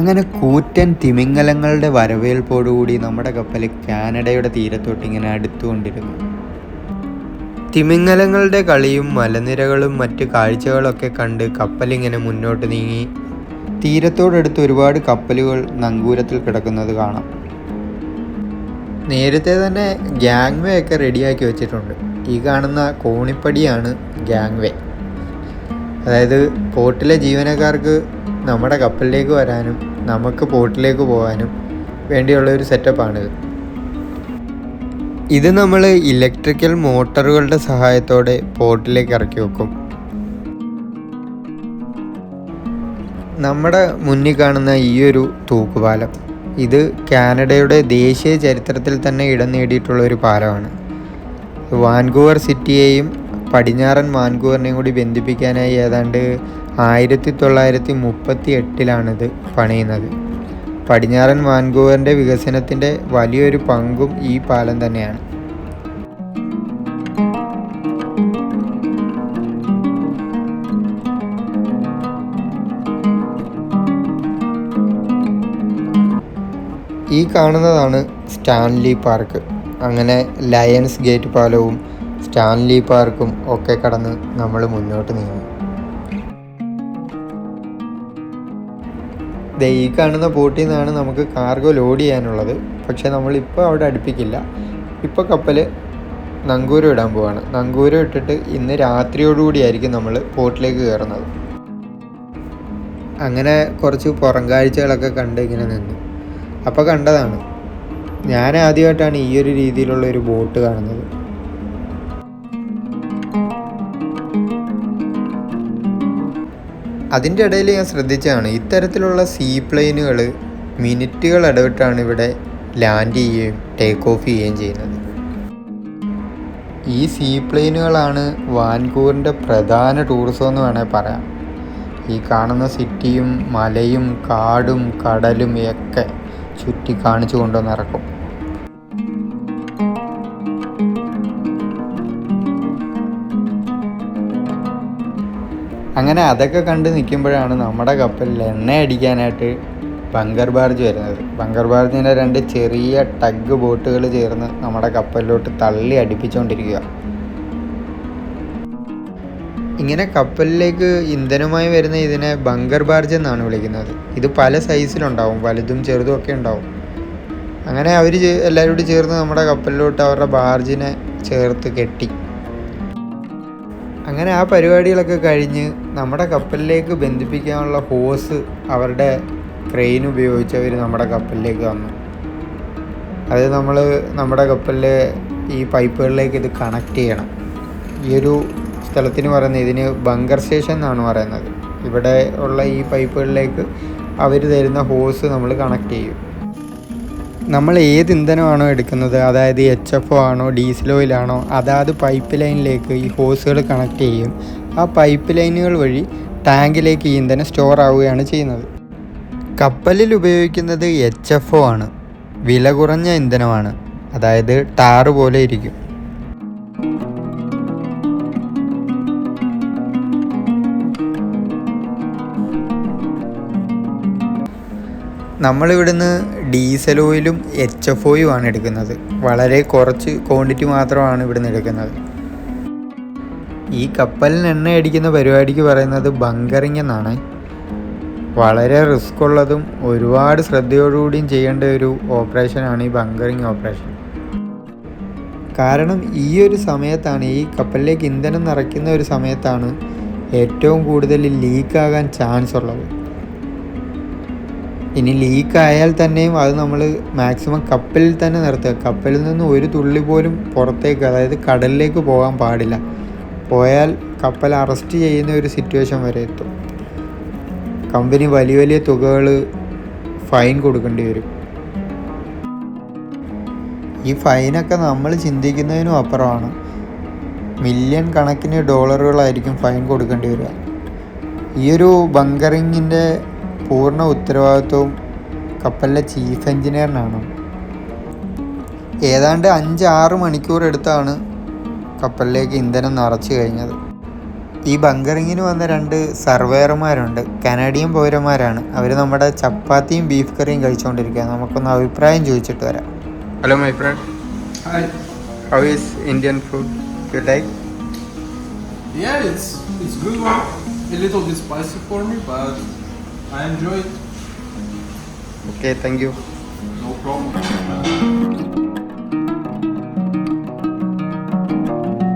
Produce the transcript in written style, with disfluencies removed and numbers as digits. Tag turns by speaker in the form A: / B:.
A: അങ്ങനെ കൂറ്റൻ തിമിംഗലങ്ങളുടെ വരവേൽപ്പോടുകൂടി നമ്മുടെ കപ്പൽ കാനഡയുടെ തീരത്തോട്ട് ഇങ്ങനെ അടുത്തുകൊണ്ടിരുന്നു. തിമിംഗലങ്ങളുടെ കളിയും മലനിരകളും മറ്റ് കാഴ്ചകളൊക്കെ കണ്ട് കപ്പലിങ്ങനെ മുന്നോട്ട് നീങ്ങി. തീരത്തോടടുത്ത് ഒരുപാട് കപ്പലുകൾ നങ്കൂരത്തിൽ കിടക്കുന്നത് കാണാം. നേരത്തെ തന്നെ ഗ്യാങ് വേ ഒക്കെ റെഡിയാക്കി വെച്ചിട്ടുണ്ട്. ഈ കാണുന്ന കോണിപ്പടിയാണ് ഗ്യാങ് വേ. അതായത് പോർട്ടിലെ ജീവനക്കാർക്ക് നമ്മുടെ കപ്പലിലേക്ക് വരാനും നമുക്ക് പോർട്ടിലേക്ക് പോകാനും വേണ്ടിയുള്ള ഒരു സെറ്റപ്പാണിത്. ഇത് നമ്മൾ ഇലക്ട്രിക്കൽ മോട്ടറുകളുടെ സഹായത്തോടെ പോർട്ടിലേക്ക് ഇറക്കി വെക്കും. നമ്മുടെ മുന്നിൽ കാണുന്ന ഈയൊരു തൂക്കുപാലം, ഇത് കാനഡയുടെ ദേശീയ ചരിത്രത്തിൽ തന്നെ ഇടം നേടിയിട്ടുള്ള ഒരു പാലമാണ്. വാൻകൂവർ സിറ്റിയെയും പടിഞ്ഞാറൻ വാൻകൂവറിനെയും കൂടി ബന്ധിപ്പിക്കാനായി ഏതാണ്ട് 1938 പണിയുന്നത്. പടിഞ്ഞാറൻ വാൻകൂവറിൻ്റെ വികസനത്തിൻ്റെ വലിയൊരു പങ്കും ഈ പാലം തന്നെയാണ്. ഈ കാണുന്നതാണ് സ്റ്റാൻലി പാർക്ക്. അങ്ങനെ ലയൺസ് ഗേറ്റ് പാലവും സ്റ്റാൻലി പാർക്കും ഒക്കെ കടന്ന് നമ്മൾ മുന്നോട്ട് നീങ്ങി. ഈ കാണുന്ന ബോട്ടിൽ നിന്നാണ് നമുക്ക് കാർഗോ ലോഡ് ചെയ്യാനുള്ളത്. പക്ഷേ നമ്മളിപ്പോൾ അവിടെ അടുപ്പിക്കില്ല. ഇപ്പോൾ കപ്പൽ നങ്കൂരം ഇടാൻ പോവാണ്. നങ്കൂരം ഇട്ടിട്ട് ഇന്ന് രാത്രിയോടുകൂടിയായിരിക്കും നമ്മൾ പോർട്ടിലേക്ക് കയറുന്നത്. അങ്ങനെ കുറച്ച് പുറം കാഴ്ചകളൊക്കെ കണ്ട് ഇങ്ങനെ നിന്നു. അപ്പോൾ കണ്ടതാണ്, ഞാൻ ആദ്യമായിട്ടാണ് ഈ ഒരു രീതിയിലുള്ള ഒരു ബോട്ട് കാണുന്നത്. അതിൻ്റെ ഇടയിൽ ഞാൻ ശ്രദ്ധിച്ചതാണ്, ഇത്തരത്തിലുള്ള സീപ്ലെയിനുകൾ മിനിറ്റുകൾ ഇടവിട്ടാണ് ഇവിടെ ലാൻഡ് ചെയ്യുകയും ടേക്ക് ഓഫ് ചെയ്യുകയും ചെയ്യുന്നത്. ഈ സീപ്ലെയിനുകളാണ് വാൻകൂവറിൻ്റെ പ്രധാന ടൂറിസം എന്ന് വേണമെങ്കിൽ പറയാം. ഈ കാണുന്ന സിറ്റിയും മലയും കാടും കടലും ഒക്കെ ചുറ്റി കാണിച്ചു കൊണ്ടുവന്ന് ഇറക്കും. അങ്ങനെ അതൊക്കെ കണ്ട് നിൽക്കുമ്പോഴാണ് നമ്മുടെ കപ്പലിൽ എണ്ണ അടിക്കാനായിട്ട് ബങ്കർ ബാർജ് വരുന്നത്. ബങ്കർ ബാർജിൻ്റെ 2 ചെറിയ ടഗ് ബോട്ടുകൾ ചേർന്ന് നമ്മുടെ കപ്പലിലോട്ട് തള്ളി അടുപ്പിച്ചുകൊണ്ടിരിക്കുക. ഇങ്ങനെ കപ്പലിലേക്ക് ഇന്ധനമായി വരുന്ന ഇതിനെ ബങ്കർ ബാർജ് എന്നാണ് വിളിക്കുന്നത്. ഇത് പല സൈസിലുണ്ടാവും, വലുതും ചെറുതും ഒക്കെ ഉണ്ടാവും. അങ്ങനെ അവർ എല്ലാവരും കൂടി ചേർന്ന് നമ്മുടെ കപ്പലിലോട്ട് അവരുടെ ബാർജിനെ ചേർത്ത് കെട്ടി. അങ്ങനെ ആ പരിപാടികളൊക്കെ കഴിഞ്ഞ് നമ്മുടെ കപ്പലിലേക്ക് ബന്ധിപ്പിക്കാനുള്ള ഹോസ് അവരുടെ ക്രെയിൻ ഉപയോഗിച്ച് അവർ നമ്മുടെ കപ്പലിലേക്ക് വന്നു. അത് നമ്മൾ നമ്മുടെ കപ്പലിലെ ഈ പൈപ്പുകളിലേക്ക് ഇത് കണക്ട് ചെയ്യണം. ഈ ഒരു സ്ഥലത്തിന് പറയുന്നത്, ഇതിന് ബങ്കർ സ്റ്റേഷൻ എന്നാണ് പറയുന്നത്. ഇവിടെ ഉള്ള ഈ പൈപ്പുകളിലേക്ക് അവർ തരുന്ന ഹോസ് നമ്മൾ കണക്ട് ചെയ്യും. നമ്മൾ ഏത് ഇന്ധനമാണോ എടുക്കുന്നത്, അതായത് HFO ആണോ ഡീസൽ ഓയിലാണോ, അതാത് പൈപ്പ് ലൈനിലേക്ക് ഈ ഹോസുകൾ കണക്ട് ചെയ്യും. ആ പൈപ്പ് ലൈനുകൾ വഴി ടാങ്കിലേക്ക് ഈ ഇന്ധനം സ്റ്റോർ ആവുകയാണ് ചെയ്യുന്നത്. കപ്പലിൽ ഉപയോഗിക്കുന്നത് HFO ആണ്. വില കുറഞ്ഞ ഇന്ധനമാണ്, അതായത് ടാറ് പോലെ ഇരിക്കും. നമ്മളിവിടുന്ന് ഡീസൽ ഓയിലും HFOയും ആണ് എടുക്കുന്നത്. വളരെ കുറച്ച് ക്വാണ്ടിറ്റി മാത്രമാണ് ഇവിടുന്ന് എടുക്കുന്നത്. ഈ കപ്പലിന് എണ്ണ അടിക്കുന്ന പരിപാടിക്ക് പറയുന്നത് ബങ്കറിങ് എന്നാണ്. വളരെ റിസ്ക് ഉള്ളതും ഒരുപാട് ശ്രദ്ധയോടുകൂടിയും ചെയ്യേണ്ട ഒരു ഓപ്പറേഷനാണ് ഈ ബങ്കറിങ് ഓപ്പറേഷൻ. കാരണം ഈ ഒരു സമയത്താണ്, ഈ കപ്പലിലേക്ക് ഇന്ധനം നിറയ്ക്കുന്ന ഒരു സമയത്താണ് ഏറ്റവും കൂടുതൽ ലീക്കാകാൻ ചാൻസ് ഉള്ളത്. ഇനി ലീക്കായാൽ തന്നെയും അത് നമ്മൾ മാക്സിമം കപ്പലിൽ തന്നെ നിർത്തുക. കപ്പലിൽ നിന്ന് ഒരു തുള്ളി പോലും പുറത്തേക്ക്, അതായത് കടലിലേക്ക് പോകാൻ പാടില്ല. പോയാൽ കപ്പൽ അറസ്റ്റ് ചെയ്യുന്ന ഒരു സിറ്റുവേഷൻ വരെ എത്തും. കമ്പനി വലിയ വലിയ തുകകൾ ഫൈൻ കൊടുക്കേണ്ടി വരും. ഈ ഫൈനൊക്കെ നമ്മൾ ചിന്തിക്കുന്നതിനും അപ്പുറമാണ്. മില്യൺ കണക്കിന് ഡോളറുകളായിരിക്കും ഫൈൻ കൊടുക്കേണ്ടി വരിക. ഈ ഒരു ബങ്കറിങ്ങിൻ്റെ പൂർണ്ണ ഉത്തരവാദിത്വവും കപ്പലിലെ ചീഫ് എഞ്ചിനീയറിനാണ്. ഏതാണ്ട് 5-6 മണിക്കൂർ എടുത്താണ് കപ്പലിലേക്ക് ഇന്ധനം നിറച്ച് കഴിഞ്ഞത്. ഈ ബങ്കറിങ്ങിന് വന്ന 2 സർവേയർമാരുണ്ട്, കനഡിയൻ പൗരന്മാരാണ്. അവർ നമ്മുടെ ചപ്പാത്തിയും ബീഫ് കറിയും കഴിച്ചുകൊണ്ടിരിക്കുക. നമുക്കൊന്ന് അഭിപ്രായം ചോദിച്ചിട്ട് വരാം. Hello my friend.
B: Hi.
A: How is Indian food? You like?
B: Yeah, it's good one. A little bit spicy for me, but I enjoy it.
A: Okay, thank you.
B: No problem.